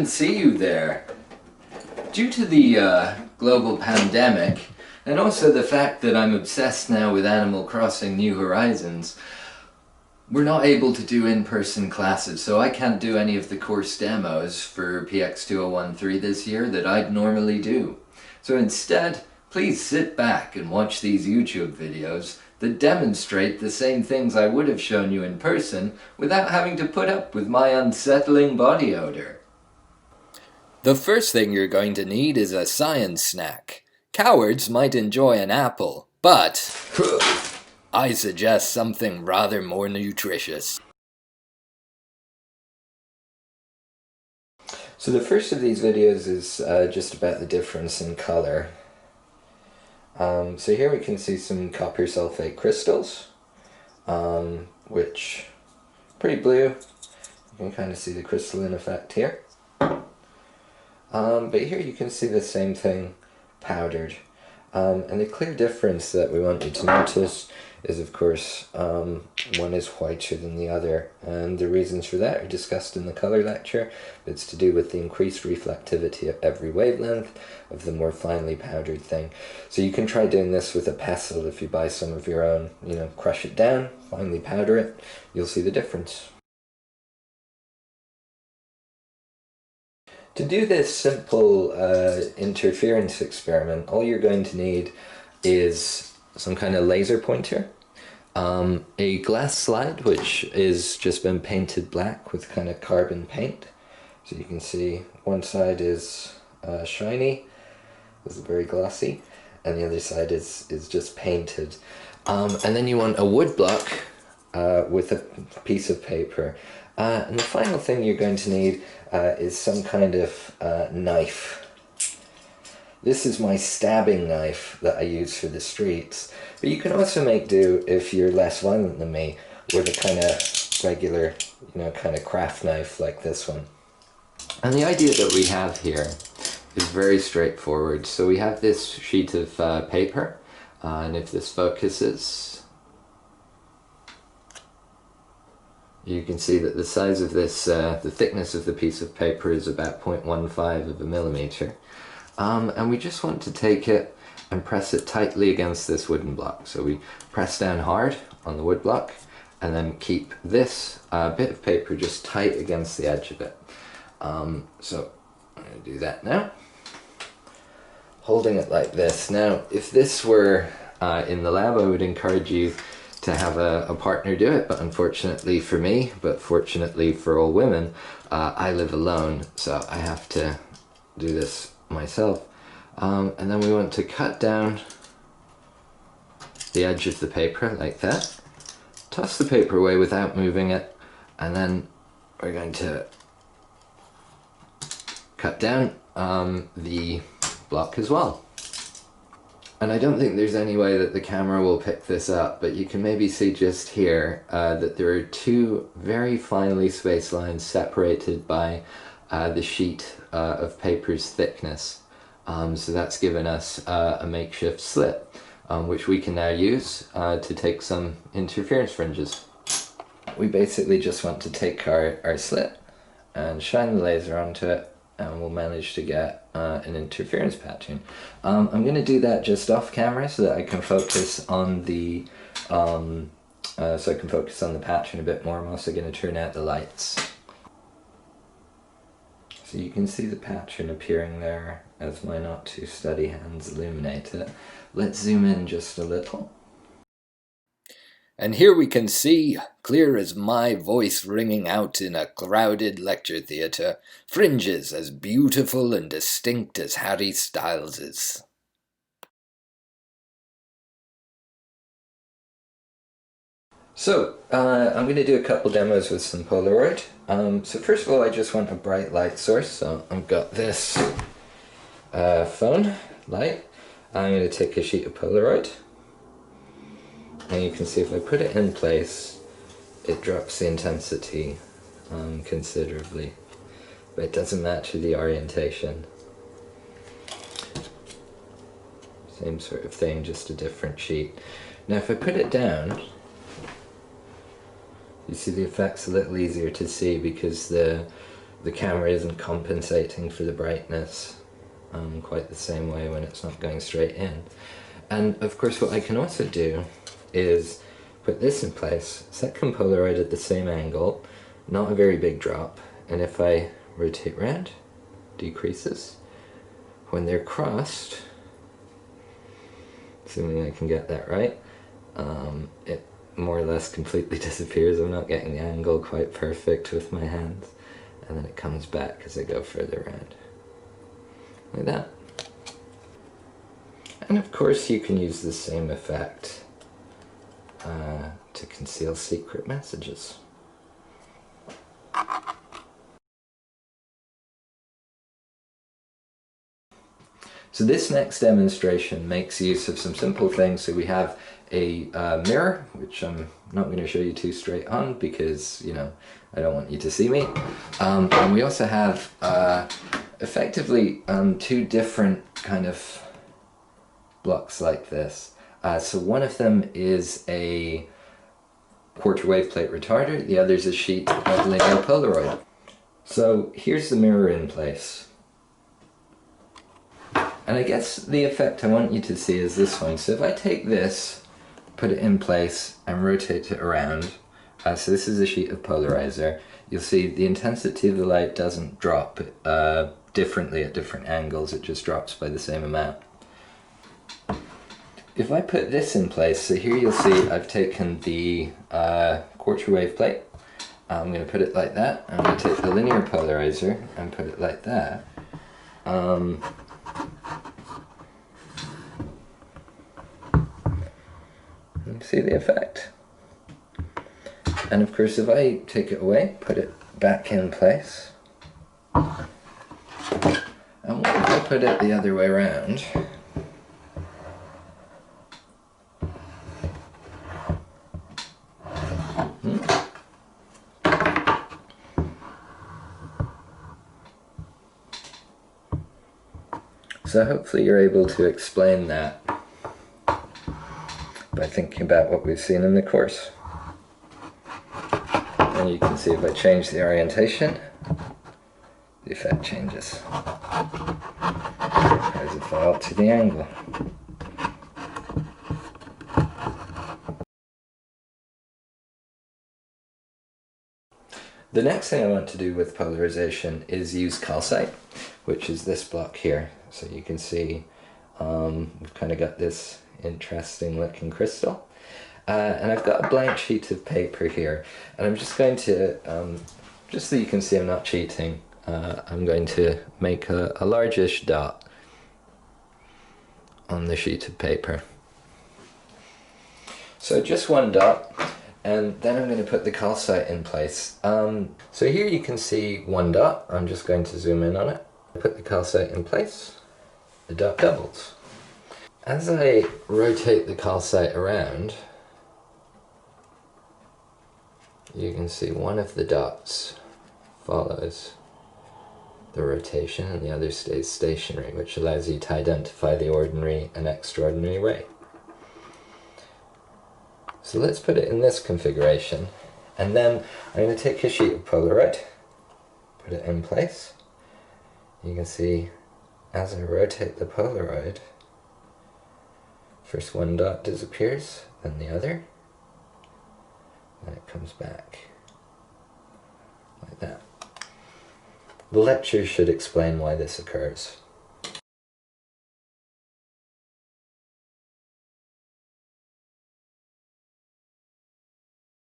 can see you there. Due to the global pandemic, and also the fact that I'm obsessed now with Animal Crossing New Horizons, we're not able to do in-person classes, so I can't do any of the course demos for PX2013 this year that I'd normally do. So instead, please sit back and watch these YouTube videos that demonstrate the same things I would have shown you in person without having to put up with my unsettling body odor. The first thing you're going to need is a science snack. Cowards might enjoy an apple, but I suggest something rather more nutritious. So the first of these videos is just about the difference in color. So here we can see some copper sulfate crystals, which pretty blue. You can kind of see the crystalline effect here. But here you can see the same thing powdered. And the clear difference that we want you to notice is, of course, one is whiter than the other, and the reasons for that are discussed in the colour lecture. It's to do with the increased reflectivity of every wavelength of the more finely powdered thing. So you can try doing this with a pestle if you buy some of your own, crush it down, finely powder it, you'll see the difference. To do this simple interference experiment, all you're going to need is some kind of laser pointer, a glass slide which is just been painted black with kind of carbon paint. So you can see one side is shiny, is very glossy, and the other side is just painted. And then you want a wood block with a piece of paper. And the final thing you're going to need is some kind of knife. This is my stabbing knife that I use for the streets, but you can also make do, if you're less violent than me, with a kind of regular, kind of craft knife like this one. And the idea that we have here is very straightforward. So we have this sheet of paper, and if this focuses, you can see that the size of this, the thickness of the piece of paper is about 0.15 of a millimeter. And we just want to take it and press it tightly against this wooden block. So we press down hard on the wood block and then keep this bit of paper just tight against the edge of it. So I'm going to do that now. Holding it like this. Now, if this were in the lab, I would encourage you to have a partner do it, but unfortunately for me, but fortunately for all women, I live alone, so I have to do this myself. And then we want to cut down the edge of the paper like that, toss the paper away without moving it, and then we're going to cut down the block as well. And I don't think there's any way that the camera will pick this up, but you can maybe see just here that there are two very finely spaced lines separated by the sheet of paper's thickness. So that's given us a makeshift slit, which we can now use to take some interference fringes. We basically just want to take our slit and shine the laser onto it, and we'll manage to get an interference pattern. I'm going to do that just off camera so that I can focus on the pattern a bit more. I'm also going to turn out the lights. So you can see the pattern appearing there as my not too steady hands illuminate it. Let's zoom in just a little. And here we can see, clear as my voice ringing out in a crowded lecture theatre, fringes as beautiful and distinct as Harry Styles's. So, I'm going to do a couple demos with some Polaroid. So first of all, I just want a bright light source, so I've got this phone light. I'm going to take a sheet of Polaroid. And you can see if I put it in place, it drops the intensity considerably, but it doesn't match the orientation. Same sort of thing, just a different sheet. Now if I put it down, you see the effect's a little easier to see because the the camera isn't compensating for the brightness quite the same way when it's not going straight in. And of course what I can also do is put this in place, second Polaroid at the same angle, not a very big drop, and if I rotate round, decreases. When they're crossed, assuming I can get that right, it more or less completely disappears. I'm not getting the angle quite perfect with my hands, and then it comes back as I go further around, like that. And of course you can use the same effect to conceal secret messages. So this next demonstration makes use of some simple things. So we have a mirror, which I'm not going to show you too straight on because, you know, I don't want you to see me. And we also have effectively two different kind of blocks like this. So one of them is a quarter wave plate retarder, the other is a sheet of linear Polaroid. So here's the mirror in place. And I guess the effect I want you to see is this one. So if I take this, put it in place, and rotate it around, so this is a sheet of polarizer, you'll see the intensity of the light doesn't drop differently at different angles, it just drops by the same amount. If I put this in place, so here you'll see I've taken the quarter wave plate, I'm going to put it like that, I'm going to take the linear polarizer and put it like that. See the effect. And of course if I take it away, put it back in place, and what if I put it the other way around? So hopefully you're able to explain that by thinking about what we've seen in the course. And you can see if I change the orientation, the effect changes as if I alter the angle. The next thing I want to do with polarization is use calcite, which is this block here. So you can see we've kind of got this interesting looking crystal. And I've got a blank sheet of paper here, and I'm just going to, just so you can see I'm not cheating, I'm going to make a largish dot on the sheet of paper. So just one dot, and then I'm going to put the calcite in place. So here you can see one dot, I'm just going to zoom in on it. Put the calcite in place, the dot doubles. As I rotate the calcite around, you can see one of the dots follows the rotation and the other stays stationary, which allows you to identify the ordinary and extraordinary ray. So let's put it in this configuration, and then I'm going to take a sheet of Polaroid, put it in place. You can see as I rotate the Polaroid, first one dot disappears, then the other, then it comes back, like that. The lecture should explain why this occurs.